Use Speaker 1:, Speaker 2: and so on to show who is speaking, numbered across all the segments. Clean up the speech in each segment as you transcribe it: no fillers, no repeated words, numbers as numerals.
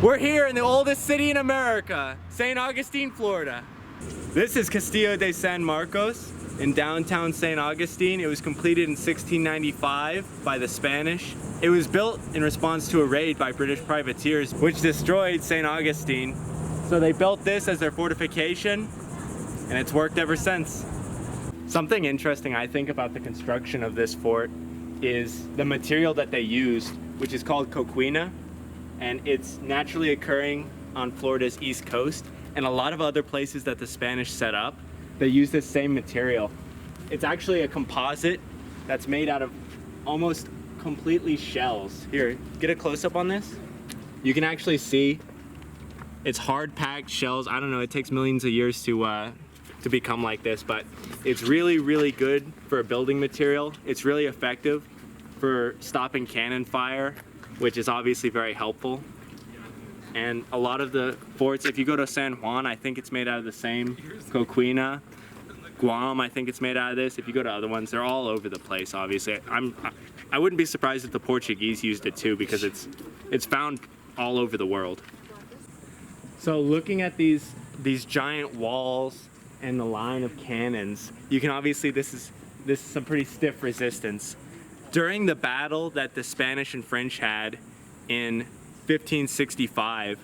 Speaker 1: We're here in the oldest city in America, St. Augustine, Florida. This is Castillo de San Marcos in downtown St. Augustine. It was completed in 1695 by the Spanish. It was built in response to a raid by British privateers, which destroyed St. Augustine. So they built this as their fortification, and it's worked ever since. Something interesting I think about the construction of this fort is the material that they used, which is called coquina, and it's naturally occurring on Florida's east coast, and a lot of other places that the Spanish set up, they use this same material. It's actually a composite that's made out of almost completely shells. Here, get a close-up on this. You can actually see it's hard-packed shells. I don't know, it takes millions of years to become like this, but it's really, really good for a building material. It's really effective for stopping cannon fire, which is obviously very helpful. And a lot of the forts, if you go to San Juan, I think it's made out of the same coquina. Guam, I think it's made out of this. If you go to other ones, they're all over the place, obviously. I wouldn't be surprised if the Portuguese used it too, because it's found all over the world. So looking at these giant walls and the line of cannons, you can obviously, this is some pretty stiff resistance. During the battle that the Spanish and French had in 1565,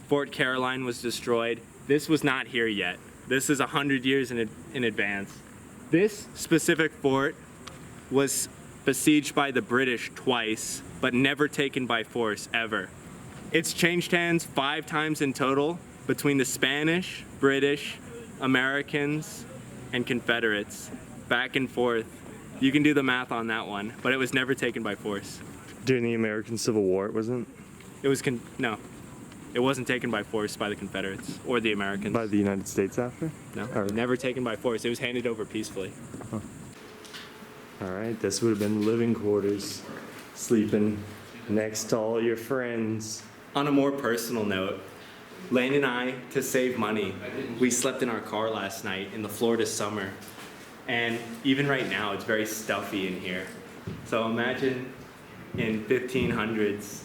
Speaker 1: Fort Caroline was destroyed. This was not here yet. This is 100 years in advance. This specific fort was besieged by the British twice, but never taken by force, ever. It's changed hands 5 times in total between the Spanish, British, Americans, and Confederates, back and forth. You can do the math on that one, but it was never taken by force.
Speaker 2: During the American Civil War, it wasn't?
Speaker 1: It was, no. It wasn't taken by force by the Confederates or the Americans.
Speaker 2: By the United States after?
Speaker 1: No, never taken by force. It was handed over peacefully.
Speaker 2: Huh. All right, this would have been living quarters, sleeping next to all your friends.
Speaker 1: On a more personal note, Lane and I, to save money, we slept in our car last night in the Florida summer. And even right now, it's very stuffy in here. So imagine in 1500s,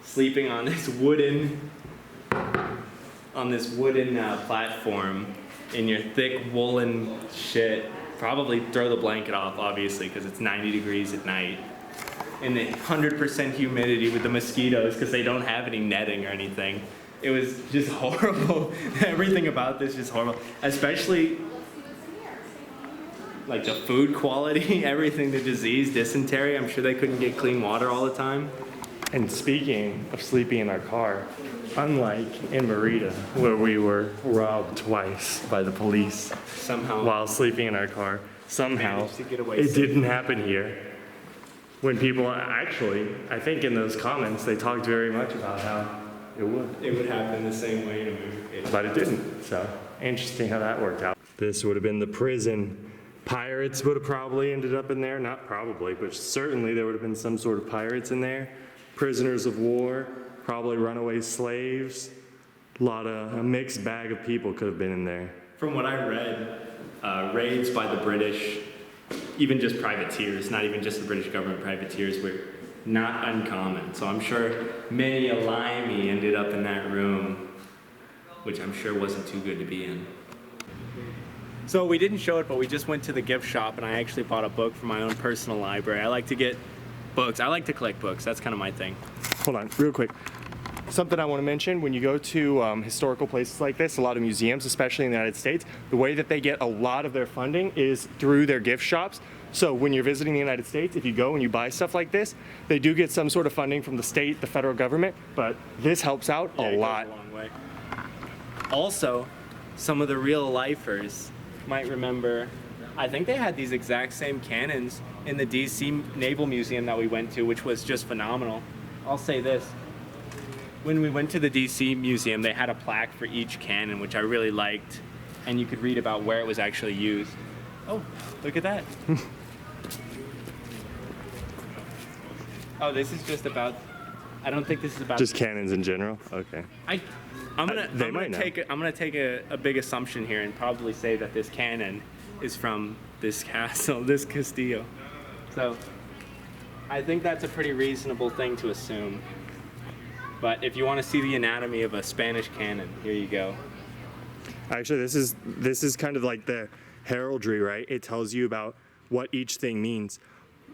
Speaker 1: sleeping on this wooden platform in your thick woolen shit. Probably throw the blanket off, obviously, because it's 90 degrees at night. And the 100% humidity with the mosquitoes, because they don't have any netting or anything. It was just horrible. Everything about this is horrible, especially like the food quality, everything, the disease, dysentery. I'm sure they couldn't get clean water all the time.
Speaker 2: And speaking of sleeping in our car, unlike in Merida, where we were robbed twice by the police
Speaker 1: somehow
Speaker 2: while sleeping in our car, somehow it didn't happen here. When people actually, I think in those comments, they talked very much about how it would happen the same way in a movie. But it didn't, so interesting how that worked out. This would have been the prison. Pirates would have probably ended up in there, not probably, but certainly there would have been some sort of pirates in there. Prisoners of war, probably runaway slaves. A mixed bag of people could have been in there.
Speaker 1: From what I read, raids by the British, even just privateers, not even just the British government, privateers were not uncommon. So I'm sure many a limey ended up in that room, which I'm sure wasn't too good to be in. So we didn't show it, but we just went to the gift shop and I actually bought a book for my own personal library. I like to get books. I like to collect books. That's kind of my thing.
Speaker 2: Hold on, real quick. Something I want to mention, when you go to historical places like this, a lot of museums, especially in the United States, the way that they get a lot of their funding is through their gift shops. So when you're visiting the United States, if you go and you buy stuff like this, they do get some sort of funding from the state, the federal government, but this helps out a lot.
Speaker 1: Goes a long way. Also, some of the real lifers might remember, I think they had these exact same cannons in the DC Naval Museum that we went to, which was just phenomenal. I'll say this. When we went to the DC Museum, they had a plaque for each cannon, which I really liked, and you could read about where it was actually used. Oh, look at that. Oh, this is just about, I don't think this is about...
Speaker 2: Just cannons in general? Okay.
Speaker 1: I'm gonna take a big assumption here and probably say that this cannon is from this castle, this Castillo. So I think that's a pretty reasonable thing to assume. But if you want to see the anatomy of a Spanish cannon, here you go.
Speaker 2: Actually, this is kind of like the heraldry, right? It tells you about what each thing means.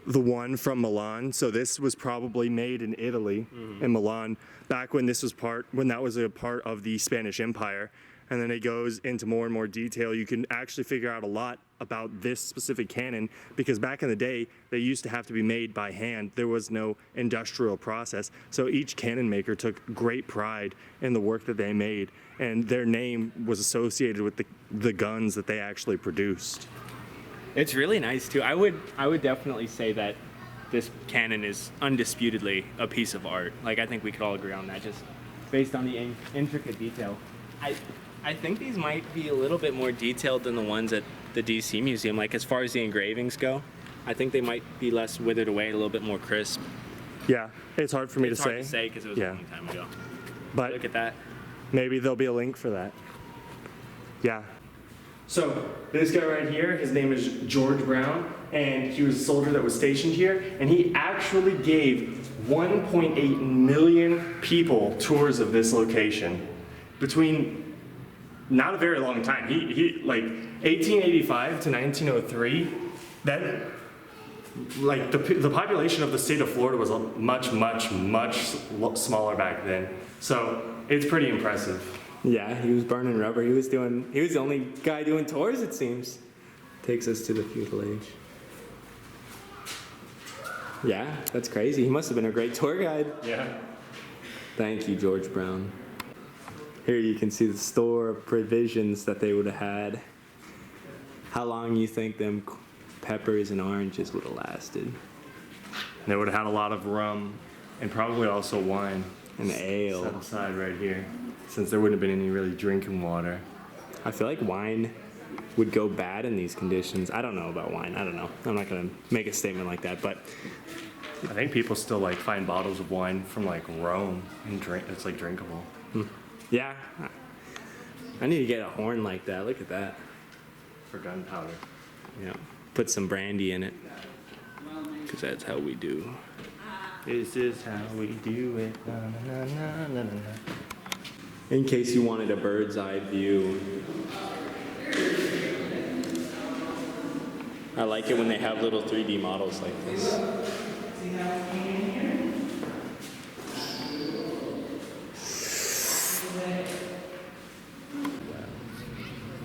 Speaker 2: The one from Milan, so this was probably made in Italy, in Milan, back when that was a part of the Spanish Empire. And then it goes into more and more detail. You can actually figure out a lot about this specific cannon, because back in the day, they used to have to be made by hand. There was no industrial process. So each cannon maker took great pride in the work that they made, and their name was associated with the guns that they actually produced.
Speaker 1: It's really nice too. I would definitely say that this cannon is undisputedly a piece of art. Like, I think we could all agree on that, just based on the intricate detail. I think these might be a little bit more detailed than the ones at the DC Museum. Like, as far as the engravings go, I think they might be less withered away, a little bit more crisp.
Speaker 2: Yeah, it's hard for me to say.
Speaker 1: It's hard to say because it was a long time ago.
Speaker 2: But
Speaker 1: look at that.
Speaker 2: Maybe there'll be a link for that. Yeah. So this guy right here, his name is George Brown, and he was a soldier that was stationed here, and he actually gave 1.8 million people tours of this location between not a very long time. He like 1885 to 1903, that like the population of the state of Florida was much smaller back then. So it's pretty impressive.
Speaker 1: Yeah, he was burning rubber. He was the only guy doing tours, it seems. Takes us to the feudal age. Yeah, that's crazy. He must have been a great tour guide.
Speaker 2: Yeah.
Speaker 1: Thank you, George Brown. Here you can see the store of provisions that they would have had. How long you think them peppers and oranges would have lasted?
Speaker 2: They would have had a lot of rum and probably also wine.
Speaker 1: And ale.
Speaker 2: Set aside right here, since there wouldn't have been any really drinking water.
Speaker 1: I feel like wine would go bad in these conditions. I don't know about wine. I don't know. I'm not going to make a statement like that, but
Speaker 2: I think people still like find bottles of wine from like Rome and drink. It's like drinkable.
Speaker 1: Yeah. I need to get a horn like that. Look at that.
Speaker 2: For gunpowder.
Speaker 1: Yeah. Put some brandy in it. Because that's how we do.
Speaker 2: This is how we do it. Na, na, na, na, na, na.
Speaker 1: In case you wanted a bird's eye view. I like it when they have little 3D models like this.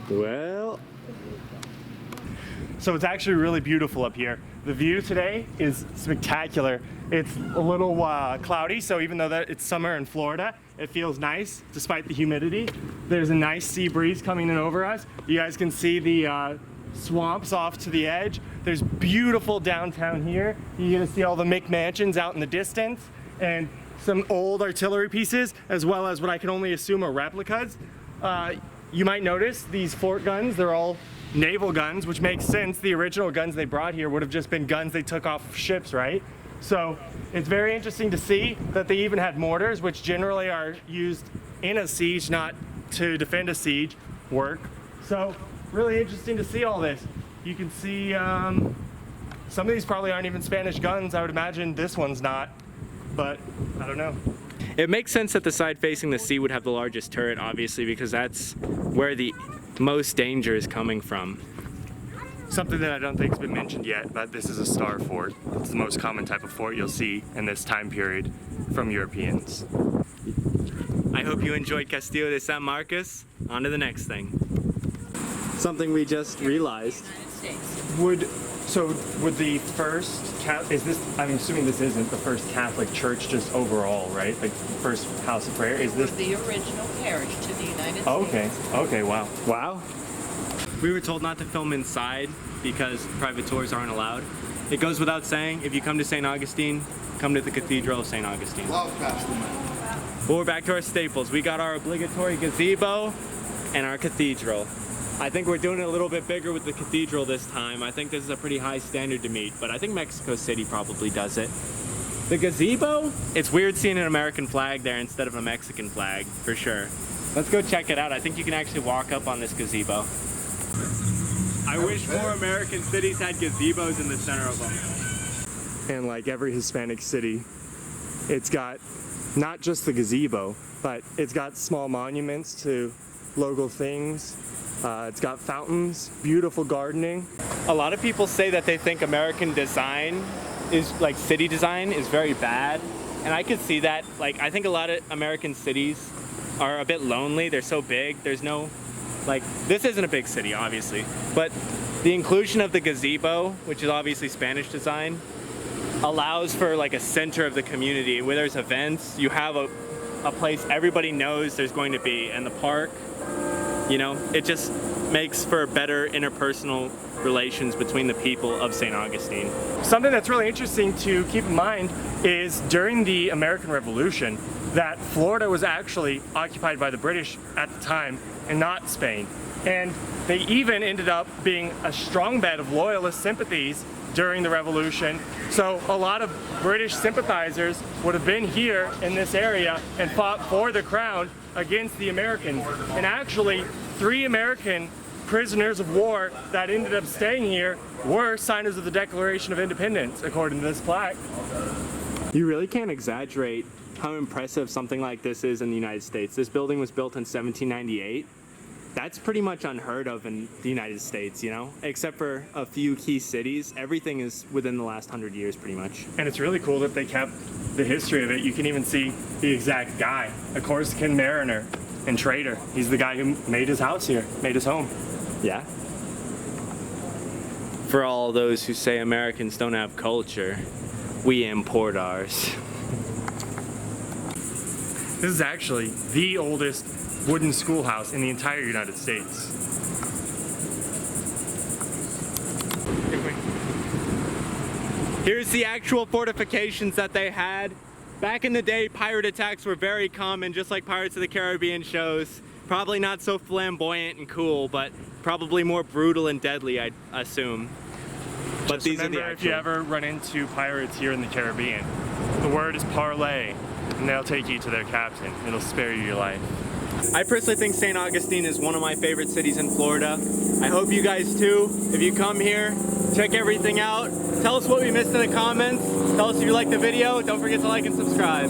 Speaker 1: Well,
Speaker 2: so it's actually really beautiful up here. The view today is spectacular. It's a little cloudy, so even though it's summer in Florida, it feels nice despite the humidity. There's a nice sea breeze coming in over us. You guys can see the swamps off to the edge. There's beautiful downtown here. You're gonna see all the McMansions out in the distance and some old artillery pieces, as well as what I can only assume are replicas. You might notice these fort guns, they're all naval guns, which makes sense. The original guns they brought here would have just been guns they took off ships, right? So it's very interesting to see that they even had mortars, which generally are used in a siege, not to defend a siege work. So really interesting to see all this. You can see some of these probably aren't even Spanish guns. I would imagine this one's not, but I don't know.
Speaker 1: It makes sense that the side facing the sea would have the largest turret, obviously, because that's where the most danger is coming from.
Speaker 2: Something that I don't think has been mentioned yet, but this is a star fort. It's the most common type of fort you'll see in this time period from Europeans.
Speaker 1: I hope you enjoyed Castillo de San Marcos. On to the next thing. Something we just realized.
Speaker 2: Would the first I'm assuming this isn't the first Catholic church just overall, right? Like first house of prayer, is this?
Speaker 3: The original parish to the United States.
Speaker 2: Okay, wow.
Speaker 1: Wow. We were told not to film inside because private tours aren't allowed. It goes without saying, if you come to St. Augustine, come to the Cathedral of St. Augustine.
Speaker 4: Love Pastor
Speaker 1: But we're back to our staples. We got our obligatory gazebo and our cathedral. I think we're doing it a little bit bigger with the cathedral this time. I think this is a pretty high standard to meet, but I think Mexico City probably does it. The gazebo, it's weird seeing an American flag there instead of a Mexican flag, for sure. Let's go check it out. I think you can actually walk up on this gazebo. I wish more American cities had gazebos in the center of them.
Speaker 2: And like every Hispanic city, it's got not just the gazebo, but it's got small monuments to local things. It's got fountains, beautiful gardening.
Speaker 1: A lot of people say that they think American design is like city design is very bad. And I could see that. Like, I think a lot of American cities are a bit lonely. They're so big. There's no, like, this isn't a big city, obviously. But the inclusion of the gazebo, which is obviously Spanish design, allows for like a center of the community where there's events. You have a place everybody knows there's going to be, and the park, you know, it just makes for better interpersonal relations between the people of St. Augustine.
Speaker 2: Something that's really interesting to keep in mind is during the American Revolution that Florida was actually occupied by the British at the time and not Spain. And they even ended up being a strong bed of loyalist sympathies during the Revolution. So a lot of British sympathizers would have been here in this area and fought for the crown against the Americans. And actually, 3 American prisoners of war that ended up staying here were signers of the Declaration of Independence, according to this plaque.
Speaker 1: You really can't exaggerate how impressive something like this is in the United States. This building was built in 1798. That's pretty much unheard of in the United States, you know? Except for a few key cities, everything is within the last 100 years pretty much.
Speaker 2: And it's really cool that they kept the history of it. You can even see the exact guy, a Corsican mariner and trader. He's the guy who made his house here, made his home.
Speaker 1: Yeah. For all those who say Americans don't have culture, we import ours.
Speaker 2: This is actually the oldest wooden schoolhouse in the entire United States.
Speaker 1: Here's the actual fortifications that they had. Back in the day, pirate attacks were very common, just like Pirates of the Caribbean shows. Probably not so flamboyant and cool, but probably more brutal and deadly, I'd assume. But
Speaker 2: Just
Speaker 1: these are
Speaker 2: remember,
Speaker 1: the actual...
Speaker 2: if you ever run into pirates here in the Caribbean, the word is parlay, and they'll take you to their captain. It'll spare you your life.
Speaker 1: I personally think St. Augustine is one of my favorite cities in Florida. I hope you guys too. If you come here, check everything out. Tell us what we missed in the comments. Tell us if you liked the video. Don't forget to like and subscribe.